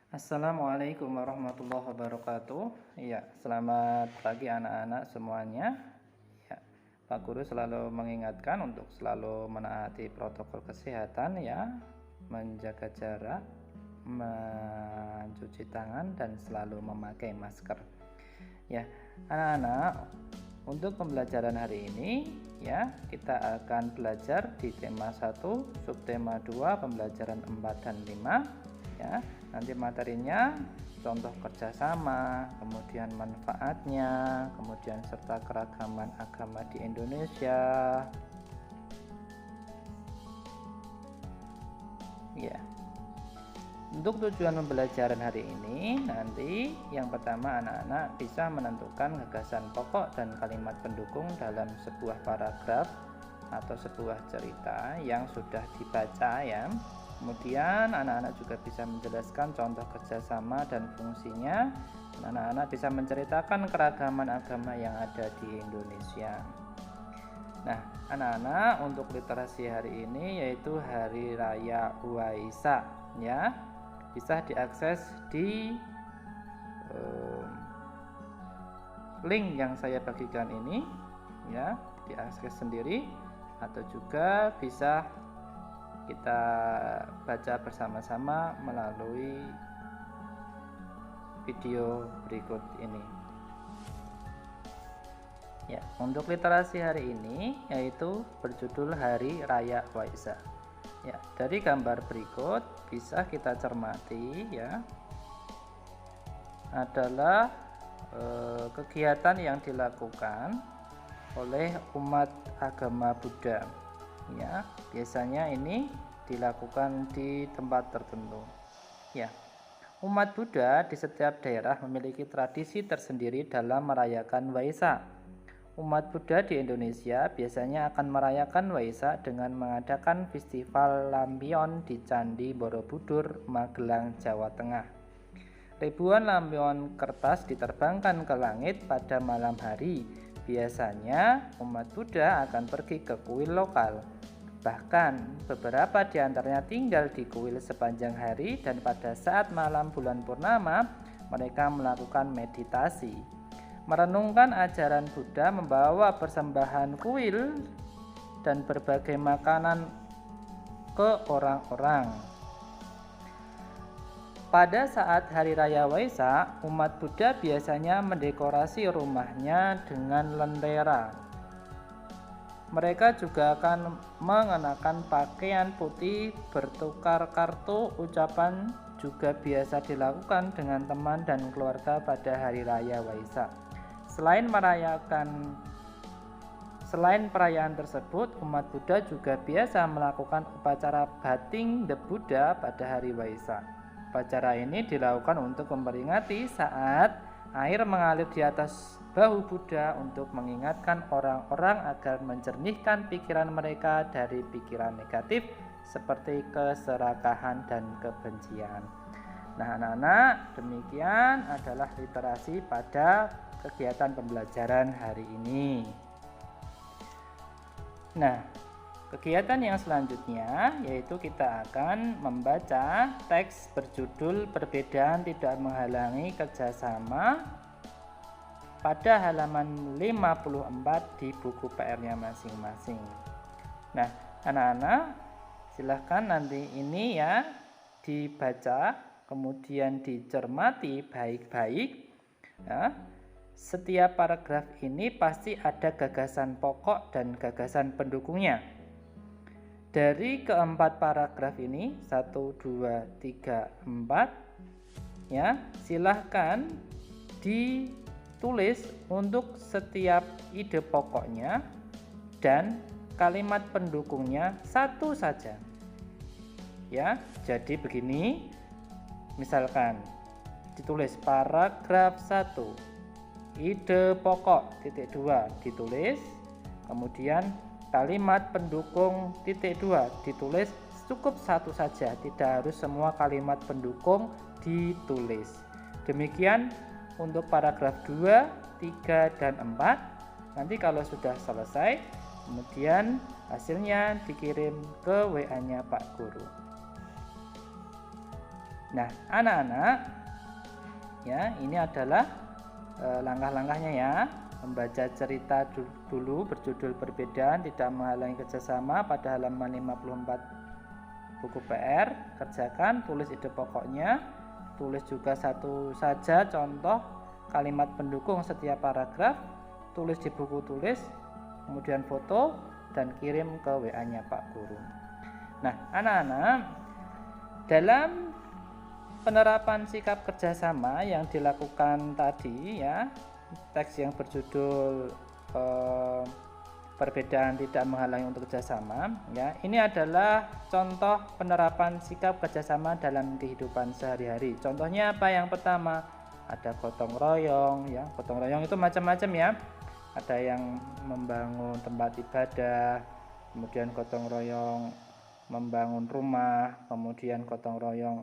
Assalamualaikum warahmatullahi wabarakatuh. Ya, selamat pagi anak-anak semuanya. Ya, Pak Guru selalu mengingatkan untuk selalu menaati protokol kesehatan ya, menjaga jarak, mencuci tangan dan selalu memakai masker. Ya, anak-anak, untuk pembelajaran hari ini ya, kita akan belajar di tema 1, subtema 2, pembelajaran 4 dan 5 ya. Nanti materinya contoh kerjasama, kemudian manfaatnya, kemudian serta keragaman agama di Indonesia. Ya. Untuk tujuan pembelajaran hari ini, nanti yang pertama anak-anak bisa menentukan gagasan pokok dan kalimat pendukung dalam sebuah paragraf atau sebuah cerita yang sudah dibaca ya. Kemudian anak-anak juga bisa menjelaskan contoh kerjasama dan fungsinya. Anak-anak bisa menceritakan keragaman agama yang ada di Indonesia. Nah, anak-anak, untuk literasi hari ini yaitu Hari Raya Waisak ya, bisa diakses di link yang saya bagikan ini ya, diakses sendiri atau juga bisa kita baca bersama-sama melalui video berikut ini. Ya, untuk literasi hari ini yaitu berjudul Hari Raya Waisak. Ya, dari gambar berikut bisa kita cermati ya, adalah kegiatan yang dilakukan oleh umat agama Buddha. Ya, biasanya ini dilakukan di tempat tertentu. Ya, umat Buddha di setiap daerah memiliki tradisi tersendiri dalam merayakan Waisak. Umat Buddha di Indonesia biasanya akan merayakan Waisak dengan mengadakan festival lampion di Candi Borobudur, Magelang, Jawa Tengah. Ribuan lampion kertas diterbangkan ke langit pada malam hari. Biasanya umat Buddha akan pergi ke kuil lokal. Bahkan beberapa di antaranya tinggal di kuil sepanjang hari, dan pada saat malam bulan purnama mereka melakukan meditasi, merenungkan ajaran Buddha, membawa persembahan kuil dan berbagai makanan ke orang-orang. Pada saat Hari Raya Waisak, umat Buddha biasanya mendekorasi rumahnya dengan lentera. Mereka juga akan mengenakan pakaian putih, bertukar kartu ucapan juga biasa dilakukan dengan teman dan keluarga pada Hari Raya Waisak. Selain perayaan tersebut, umat Buddha juga biasa melakukan upacara Bathing the Buddha pada hari Waisak. Upacara ini dilakukan untuk memperingati saat air mengalir di atas bahu Buddha untuk mengingatkan orang-orang agar menjernihkan pikiran mereka dari pikiran negatif seperti keserakahan dan kebencian. Nah, anak-anak, demikian adalah literasi pada kegiatan pembelajaran hari ini. Nah, kegiatan yang selanjutnya yaitu kita akan membaca teks berjudul Perbedaan Tidak Menghalangi Kerjasama pada halaman 54 di buku PR-nya masing-masing. Nah, anak-anak, silahkan nanti ini ya dibaca, kemudian dicermati baik-baik ya. Setiap paragraf ini pasti ada gagasan pokok dan gagasan pendukungnya. Dari keempat paragraf ini 1, 2, 3, 4 ya, silahkan ditulis untuk setiap ide pokoknya dan kalimat pendukungnya satu saja ya. Jadi begini, misalkan ditulis paragraf 1, ide pokok titik 2 ditulis, kemudian kalimat pendukung titik 2 ditulis, cukup satu saja, tidak harus semua kalimat pendukung ditulis. Demikian untuk paragraf 2, 3, dan 4. Nanti kalau sudah selesai, kemudian hasilnya dikirim ke WA-nya Pak Guru. Nah, anak-anak, ya, ini adalah langkah-langkahnya ya. Membaca cerita dulu berjudul Perbedaan Tidak Menghalangi Kerjasama pada halaman 54 buku PR. Kerjakan, tulis ide pokoknya, tulis juga satu saja contoh kalimat pendukung setiap paragraf, tulis di buku tulis, kemudian foto dan kirim ke WA-nya Pak Guru. Nah, anak-anak, dalam penerapan sikap kerjasama yang dilakukan tadi ya, teks yang berjudul Perbedaan Tidak Menghalangi untuk Kerjasama ya, ini adalah contoh penerapan sikap kerjasama dalam kehidupan sehari-hari. Contohnya apa? Yang pertama ada gotong royong ya. Gotong royong itu macam-macam ya, ada yang membangun tempat ibadah, kemudian gotong royong membangun rumah, kemudian gotong royong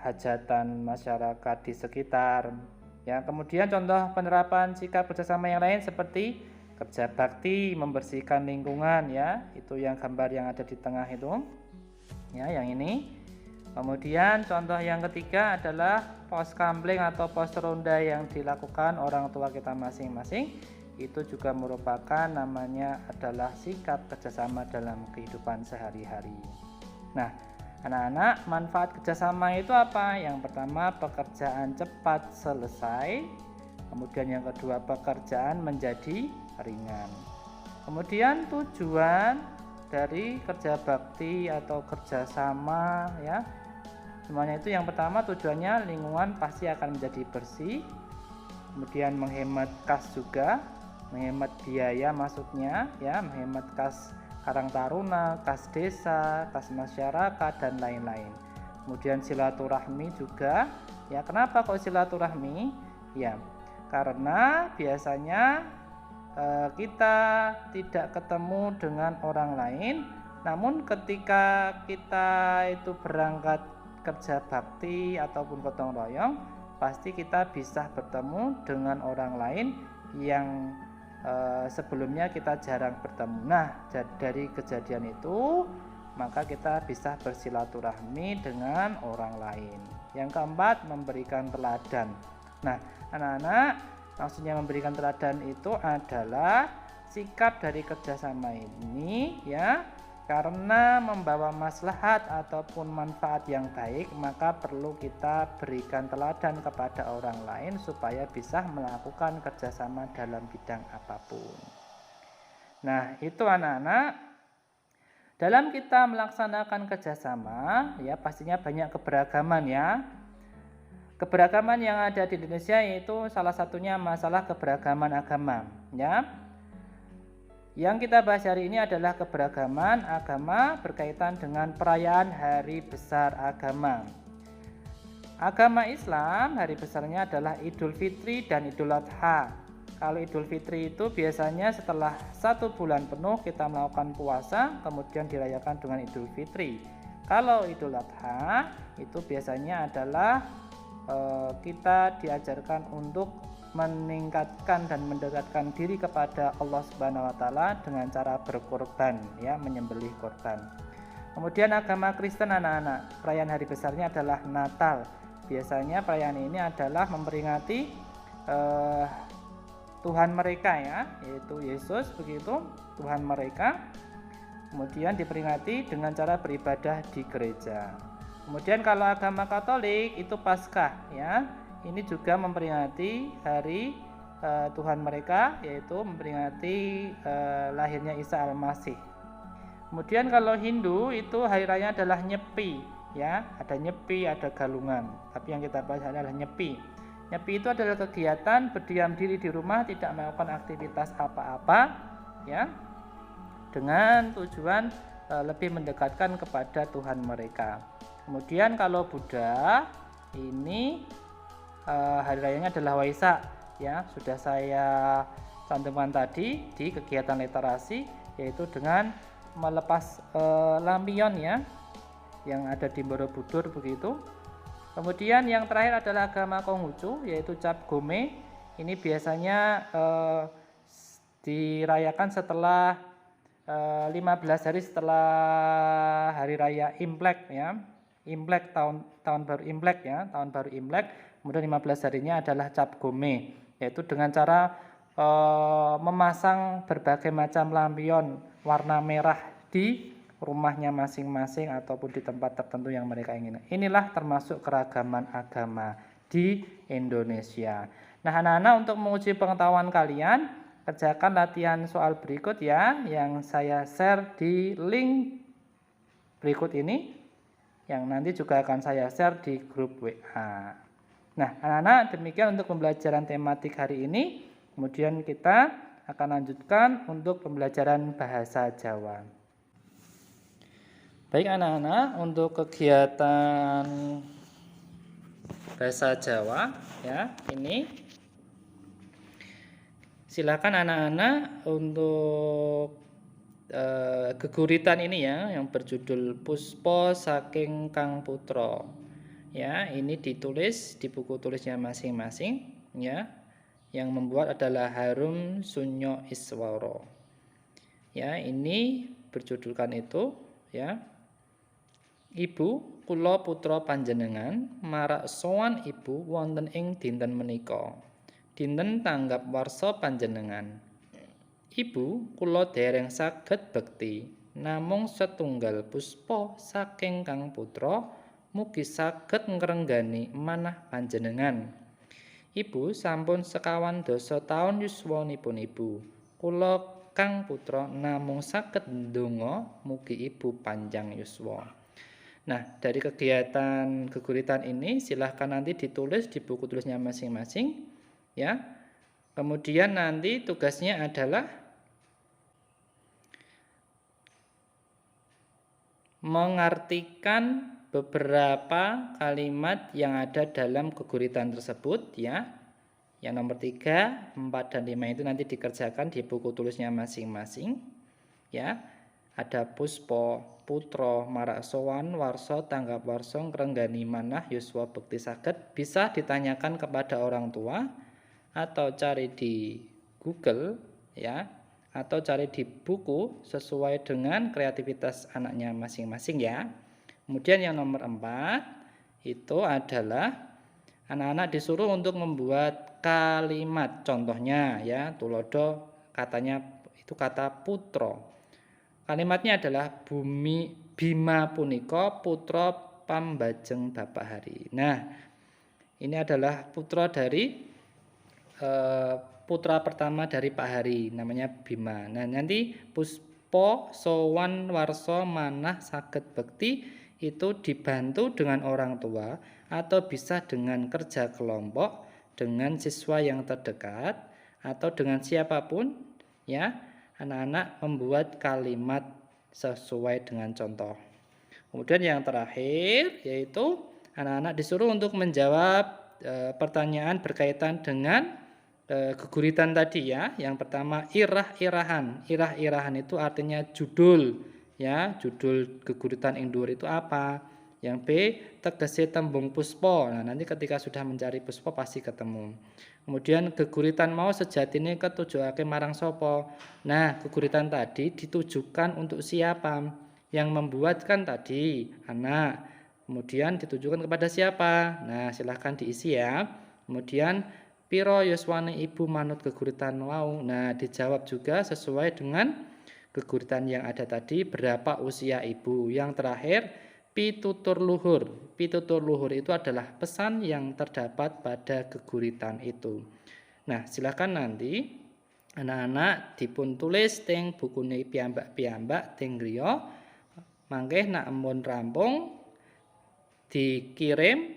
hajatan masyarakat di sekitar ya. Kemudian contoh penerapan sikap kerjasama yang lain seperti kerja bakti, membersihkan lingkungan ya, itu yang gambar yang ada di tengah itu ya, yang ini. Kemudian contoh yang ketiga adalah pos kamling atau pos ronda yang dilakukan orang tua kita masing-masing, itu juga merupakan namanya adalah sikap kerjasama dalam kehidupan sehari-hari. Nah, anak-anak, manfaat kerjasama itu apa? Yang pertama, pekerjaan cepat selesai. Kemudian yang kedua, pekerjaan menjadi ringan. Kemudian tujuan dari kerja bakti atau kerjasama ya, semuanya itu yang pertama tujuannya lingkungan pasti akan menjadi bersih. Kemudian menghemat kas juga, menghemat biaya maksudnya ya, menghemat kas Karang Taruna, kas desa, kas masyarakat dan lain-lain. Kemudian silaturahmi juga ya. Kenapa kok silaturahmi? Ya, karena biasanya kita tidak ketemu dengan orang lain, namun ketika kita itu berangkat kerja bakti ataupun gotong royong, pasti kita bisa bertemu dengan orang lain yang sebelumnya kita jarang bertemu. Nah, dari kejadian itu maka kita bisa bersilaturahmi dengan orang lain. Yang keempat, memberikan teladan. Nah, anak-anak, maksudnya memberikan teladan itu adalah sikap dari kerjasama ini ya, karena membawa maslahat ataupun manfaat yang baik, maka perlu kita berikan teladan kepada orang lain supaya bisa melakukan kerjasama dalam bidang apapun. Nah, itu anak-anak, dalam kita melaksanakan kerjasama ya, pastinya banyak keberagaman ya. Keberagaman yang ada di Indonesia yaitu salah satunya masalah keberagaman agama ya. Yang kita bahas hari ini adalah keberagaman agama berkaitan dengan perayaan hari besar agama. Agama Islam hari besarnya adalah Idul Fitri dan Idul Adha. Kalau Idul Fitri itu biasanya setelah 1 bulan penuh kita melakukan puasa, kemudian dirayakan dengan Idul Fitri. Kalau Idul Adha itu biasanya adalah kita diajarkan untuk meningkatkan dan mendekatkan diri kepada Allah Subhanahu wa taala dengan cara berkorban ya, menyembelih korban. Kemudian agama Kristen anak-anak, perayaan hari besarnya adalah Natal. Biasanya perayaan ini adalah memperingati Tuhan mereka ya, yaitu Yesus begitu, Tuhan mereka. Kemudian diperingati dengan cara beribadah di gereja. Kemudian kalau agama Katolik itu Paskah ya. Ini juga memperingati hari Tuhan mereka, yaitu memperingati lahirnya Isa Al-Masih. Kemudian kalau Hindu itu hari raya adalah Nyepi ya, ada Nyepi, ada Galungan. Tapi yang kita bahas adalah Nyepi. Nyepi itu adalah kegiatan berdiam diri di rumah, tidak melakukan aktivitas apa-apa ya, dengan tujuan lebih mendekatkan kepada Tuhan mereka. Kemudian kalau Buddha ini hari rayanya adalah Waisak ya, sudah saya cantumkan tadi di kegiatan literasi, yaitu dengan melepas lampion ya yang ada di Borobudur begitu. Kemudian yang terakhir adalah agama Konghucu, yaitu Cap Gome. Ini biasanya dirayakan setelah 15 hari setelah hari raya Imlek ya. Imlek, tahun baru Imlek ya, tahun baru Imlek. Kemudian 15 harinya adalah Cap Gome, yaitu dengan cara memasang berbagai macam lampion warna merah di rumahnya masing-masing ataupun di tempat tertentu yang mereka ingin. Inilah termasuk keragaman agama di Indonesia. Nah, anak-anak, untuk menguji pengetahuan kalian, kerjakan latihan soal berikut ya, yang saya share di link berikut ini, yang nanti juga akan saya share di grup WA. Nah, anak-anak, demikian untuk pembelajaran tematik hari ini. Kemudian kita akan lanjutkan untuk pembelajaran bahasa Jawa. Baik anak-anak, untuk kegiatan bahasa Jawa ya, ini silakan anak-anak untuk geguritan ini ya, yang berjudul Puspo Saking Kang Putra. Ya, ini ditulis di buku tulisnya masing-masing ya. Yang membuat adalah Harum Sunyo Iswaro. Ya, ini berjudulkan itu ya. Ibu kula putra panjenengan marak sowan ibu wonten ing dinten menika. Dinten tanggap warsa panjenengan. Ibu kula dereng saged bekti, namung setunggal puspa saking Kang Putra mugi saged ngrenggani manah panjenengan. Ibu sampun sekawan dasa taun yuswanipun ibu. Kula Kang Putra namung saged ndonga mugi ibu panjang yuswa. Nah, dari kegiatan geguritan ini silahkan nanti ditulis di buku tulisnya masing-masing ya. Kemudian nanti tugasnya adalah mengartikan beberapa kalimat yang ada dalam geguritan tersebut ya. Yang nomor 3, 4, dan 5 itu nanti dikerjakan di buku tulisnya masing-masing ya. Ada puspo, putra, marak sowan, warso, tanggap warso, ngrenggani manah, yuswa bekti saged. Bisa ditanyakan kepada orang tua atau cari di Google ya, atau cari di buku sesuai dengan kreativitas anaknya masing-masing ya. Kemudian yang nomor 4 itu adalah anak-anak disuruh untuk membuat kalimat contohnya ya. Tulodo katanya itu kata putra. Kalimatnya adalah bumi Bima punika putra pambajeng Bapak Hari. Nah, ini adalah putra dari putra pertama dari Pak Hari, namanya Bima. Nah, nanti puspo sowan warso manah saged bekti itu dibantu dengan orang tua atau bisa dengan kerja kelompok dengan siswa yang terdekat atau dengan siapapun ya. Anak-anak membuat kalimat sesuai dengan contoh. Kemudian yang terakhir yaitu anak-anak disuruh untuk menjawab pertanyaan berkaitan dengan geguritan tadi ya. Yang pertama irah-irahan. Irah-irahan itu artinya judul ya, judul geguritan ing dhuwur itu apa? Yang B tegese tembung puspa. Nah, nanti ketika sudah mencari puspa pasti ketemu. Kemudian geguritan mau sejatine ketujuake marang sapa? Nah, geguritan tadi ditujukan untuk siapa? Yang membuat kan tadi anak. Kemudian ditujukan kepada siapa? Nah, silahkan diisi ya. Kemudian piro yuswane ibu manut geguritan mau? Nah, dijawab juga sesuai dengan geguritan yang ada tadi, berapa usia ibu. Yang terakhir pitutur luhur. Pitutur luhur itu adalah pesan yang terdapat pada geguritan itu. Nah, silakan nanti anak-anak dipun tulis teng bukune piyambak-piyambak teng griya. Mangke nak ampun rampung dikirim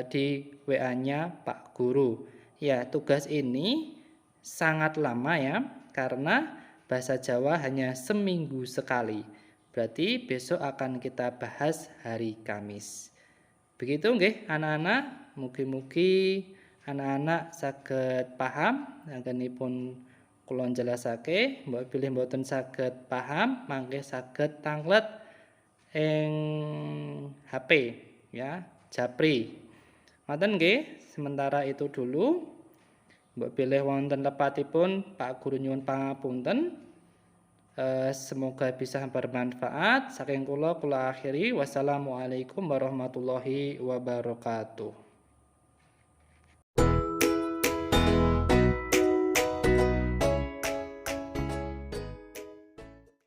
di WA-nya Pak Guru. Ya, tugas ini sangat lama ya, karena bahasa Jawa hanya seminggu sekali. Berarti besok akan kita bahas hari Kamis. Begitu nggih anak-anak, mugi-mugi anak-anak saged paham anggenipun kula jelasake. Mbok pilih mboten saged paham, mangke saged tanglet ing HP ya, Japri. Ngoten nggih, sementara itu dulu. Mbok pilih wonten lepatipun Pak Guru nyuwun pangapunten. Semoga bisa bermanfaat. Saking kula akhiri. Wassalamualaikum warahmatullahi wabarakatuh.